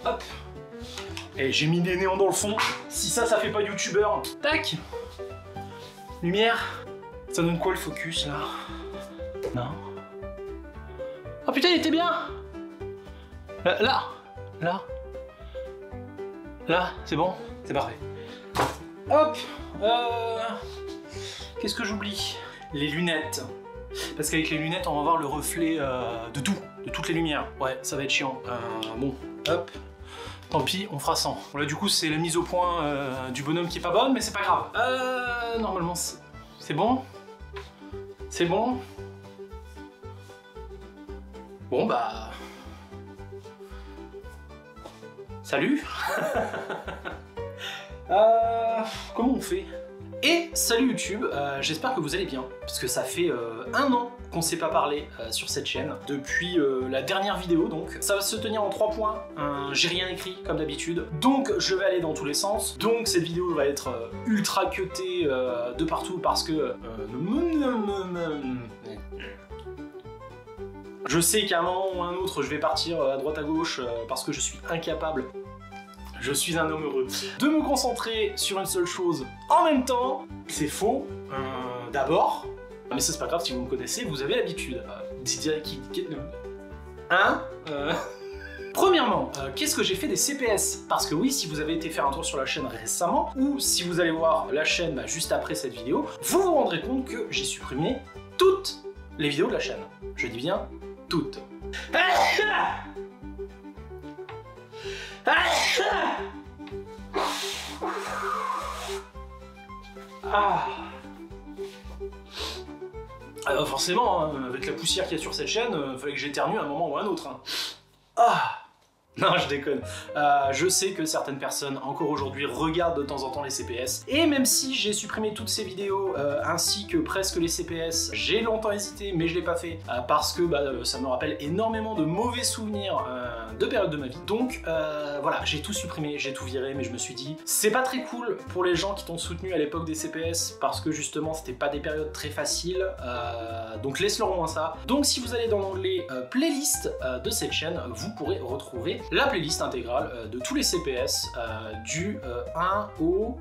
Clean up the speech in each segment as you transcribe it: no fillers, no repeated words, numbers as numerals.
Hop. Et j'ai mis des néons dans le fond. Si ça fait pas youtubeur. Tac. Lumière. Ça donne quoi le focus là? Non. Oh putain, il était bien. Là. Là, c'est bon. C'est parfait. Hop. Qu'est-ce que j'oublie? Les lunettes. Parce qu'avec les lunettes, on va voir le reflet de tout, de toutes les lumières. Ouais, ça va être chiant. Bon, hop. Tant pis, on fera sans. Bon, là, du coup, c'est la mise au point du bonhomme qui est pas bonne, mais c'est pas grave. Normalement, c'est bon. C'est bon. Bon, bah... Salut. Comment on fait? Et salut YouTube, j'espère que vous allez bien, parce que ça fait 1 an qu'on s'est pas parlé sur cette chaîne, depuis la dernière vidéo donc. Ça va se tenir en 3 points, j'ai rien écrit comme d'habitude, donc je vais aller dans tous les sens. Donc cette vidéo va être ultra cutée de partout parce que... je sais qu'à un moment ou un autre je vais partir à droite à gauche parce que je suis incapable. Je suis un homme heureux. De me concentrer sur une seule chose en même temps, c'est faux. D'abord, mais ça c'est pas grave si vous me connaissez, vous avez l'habitude. Premièrement, qu'est-ce que j'ai fait des CPS? Parce que oui, si vous avez été faire un tour sur la chaîne récemment, ou si vous allez voir la chaîne juste après cette vidéo, vous vous rendrez compte que j'ai supprimé toutes les vidéos de la chaîne. Je dis bien toutes. Alors forcément, hein, avec la poussière qu'il y a sur cette chaîne, fallait que j'éternue à un moment ou à un autre. Hein. Non, je déconne. Je sais que certaines personnes, encore aujourd'hui, regardent de temps en temps les CPS. Et même si j'ai supprimé toutes ces vidéos, ainsi que presque les CPS, j'ai longtemps hésité, mais je l'ai pas fait, parce que ça me rappelle énormément de mauvais souvenirs de périodes de ma vie. Donc voilà, j'ai tout supprimé, j'ai tout viré, mais je me suis dit, c'est pas très cool pour les gens qui t'ont soutenu à l'époque des CPS, parce que justement, c'était pas des périodes très faciles, donc laisse-leur au moins ça. Donc si vous allez dans l'onglet playlist de cette chaîne, vous pourrez retrouver la playlist intégrale de tous les CPS du 1 au...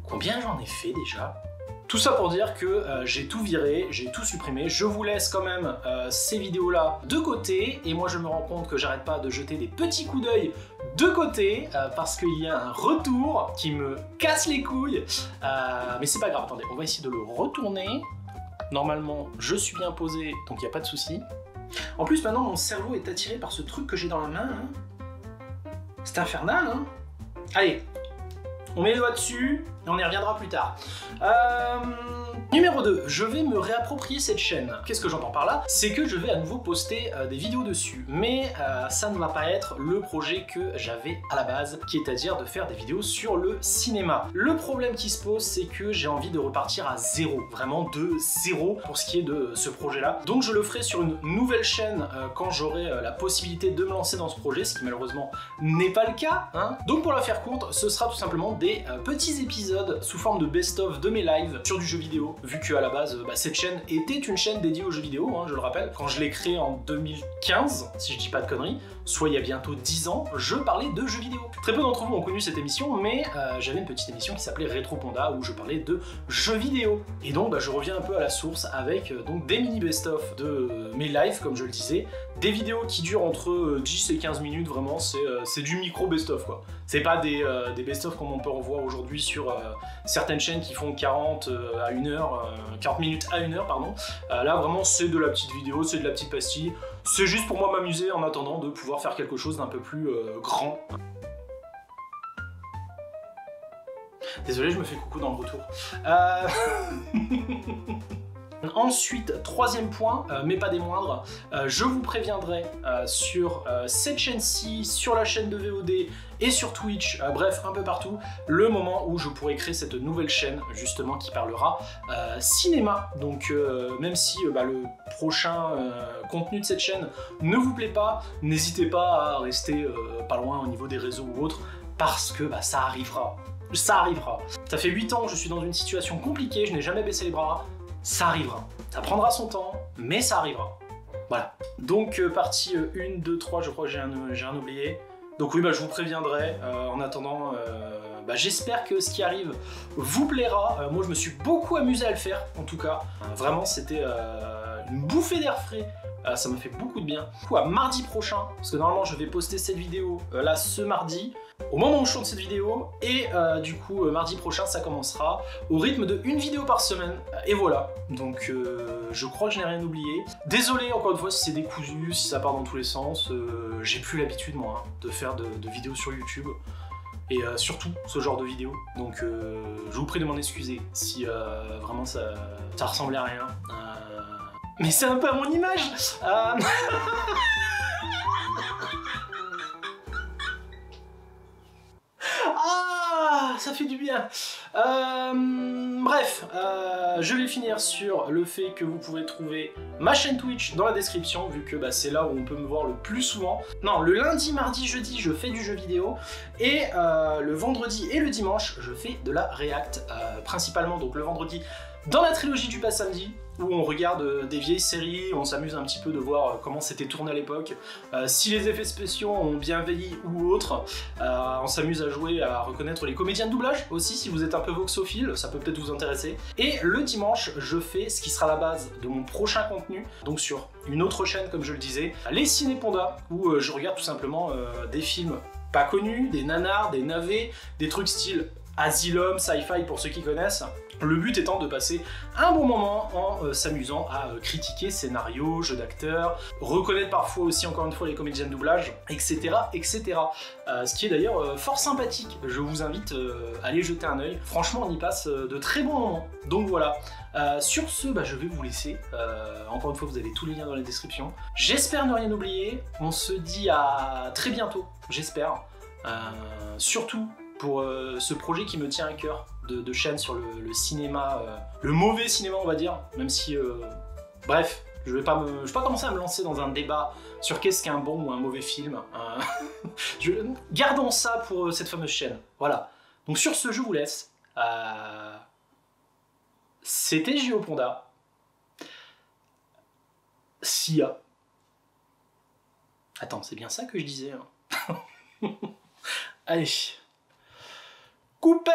Combien j'en ai fait déjà? Tout ça pour dire que j'ai tout viré, j'ai tout supprimé. Je vous laisse quand même ces vidéos-là de côté. Et moi, je me rends compte que j'arrête pas de jeter des petits coups d'œil de côté parce qu'il y a un retour qui me casse les couilles. Mais c'est pas grave, attendez, on va essayer de le retourner. Normalement, je suis bien posé, donc il n'y a pas de souci. En plus, maintenant, mon cerveau est attiré par ce truc que j'ai dans la main. Hein. C'est infernal, hein. Allez, on met les doigts dessus et on y reviendra plus tard. Numéro 2, je vais me réapproprier cette chaîne. Qu'est-ce que j'entends par là? C'est que je vais à nouveau poster des vidéos dessus. Mais ça ne va pas être le projet que j'avais à la base, qui est à dire de faire des vidéos sur le cinéma. Le problème qui se pose, c'est que j'ai envie de repartir à zéro, vraiment de zéro pour ce qui est de ce projet-là. Donc je le ferai sur une nouvelle chaîne quand j'aurai la possibilité de me lancer dans ce projet, ce qui malheureusement n'est pas le cas. Hein. Donc pour la faire courte, ce sera tout simplement des petits épisodes sous forme de best-of de mes lives sur du jeu vidéo, vu que à la base cette chaîne était une chaîne dédiée aux jeux vidéo, hein, je le rappelle. Quand je l'ai créée en 2015, si je dis pas de conneries, soit il y a bientôt 10 ans, je parlais de jeux vidéo. Très peu d'entre vous ont connu cette émission, mais j'avais une petite émission qui s'appelait Rétro Panda où je parlais de jeux vidéo. Et donc je reviens un peu à la source avec donc des mini best-of de mes lives, comme je le disais, des vidéos qui durent entre 10 et 15 minutes, vraiment, c'est du micro best-of quoi. C'est pas des best-of comme on peut en voir aujourd'hui sur certaines chaînes qui font 40 à 1 heure, 40 minutes à 1 heure, pardon. Là vraiment c'est de la petite vidéo, c'est de la petite pastille. C'est juste pour moi m'amuser en attendant de pouvoir faire quelque chose d'un peu plus grand. Désolé, je me fais coucou dans le retour. Ensuite, troisième point, mais pas des moindres, je vous préviendrai sur cette chaîne-ci, sur la chaîne de VOD et sur Twitch, bref, un peu partout, le moment où je pourrai créer cette nouvelle chaîne, justement, qui parlera cinéma. Donc, même si le prochain contenu de cette chaîne ne vous plaît pas, n'hésitez pas à rester pas loin au niveau des réseaux ou autres, parce que ça arrivera. Ça arrivera. Ça fait 8 ans que je suis dans une situation compliquée, je n'ai jamais baissé les bras. Ça arrivera. Ça prendra son temps, mais ça arrivera. Voilà. Donc partie 1, 2, 3, je crois que j'ai un oublié. Donc oui, bah, je vous préviendrai. En attendant, bah, j'espère que ce qui arrive vous plaira. Moi, je me suis beaucoup amusé à le faire, en tout cas. Vraiment, c'était une bouffée d'air frais. Ça m'a fait beaucoup de bien. Du coup, à mardi prochain, parce que normalement, je vais poster cette vidéo là ce mardi, au moment où je tourne cette vidéo, et du coup, mardi prochain, ça commencera au rythme de une vidéo par semaine. Et voilà. Donc, je crois que je n'ai rien oublié. Désolé, encore une fois, si c'est décousu, si ça part dans tous les sens. J'ai plus l'habitude, moi, hein, de faire de vidéos sur YouTube. Et surtout ce genre de vidéos. Donc je vous prie de m'en excuser si vraiment ça ressemblait à rien. Mais c'est un peu à mon image. Ah, ça fait du bien. Bref, je vais finir sur le fait que vous pouvez trouver ma chaîne Twitch dans la description, vu que bah, c'est là où on peut me voir le plus souvent. Non, le lundi, mardi, jeudi, je fais du jeu vidéo, et le vendredi et le dimanche, je fais de la React, principalement donc le vendredi dans la trilogie du Pas Samedi, où on regarde des vieilles séries, on s'amuse un petit peu de voir comment c'était tourné à l'époque, si les effets spéciaux ont bien vieilli ou autre, on s'amuse à jouer, à reconnaître les comédiens de doublage aussi, si vous êtes un peu voxophile, ça peut peut-être vous intéresser. Et le dimanche, je fais ce qui sera la base de mon prochain contenu, donc sur une autre chaîne comme je le disais, les Cinépondas, où je regarde tout simplement des films pas connus, des nanars, des navets, des trucs style Asylum, Sci-Fi pour ceux qui connaissent. Le but étant de passer un bon moment en s'amusant à critiquer scénarios, jeux d'acteurs, reconnaître parfois aussi encore une fois les comédiens de doublage, etc. etc. Ce qui est d'ailleurs fort sympathique, je vous invite à aller jeter un œil. Franchement, on y passe de très bons moments. Donc voilà. Sur ce, bah, je vais vous laisser. Encore une fois, vous avez tous les liens dans la description. J'espère ne rien oublier. On se dit à très bientôt, j'espère. Surtout pour ce projet qui me tient à cœur de chaîne sur le cinéma, le mauvais cinéma on va dire, même si, bref, je vais pas commencer à me lancer dans un débat sur qu'est-ce qu'un bon ou un mauvais film. Gardons ça pour cette fameuse chaîne, voilà. Donc sur ce, je vous laisse. C'était Géoponda. Sia. Attends, c'est bien ça que je disais. Hein. Allez. Coupé!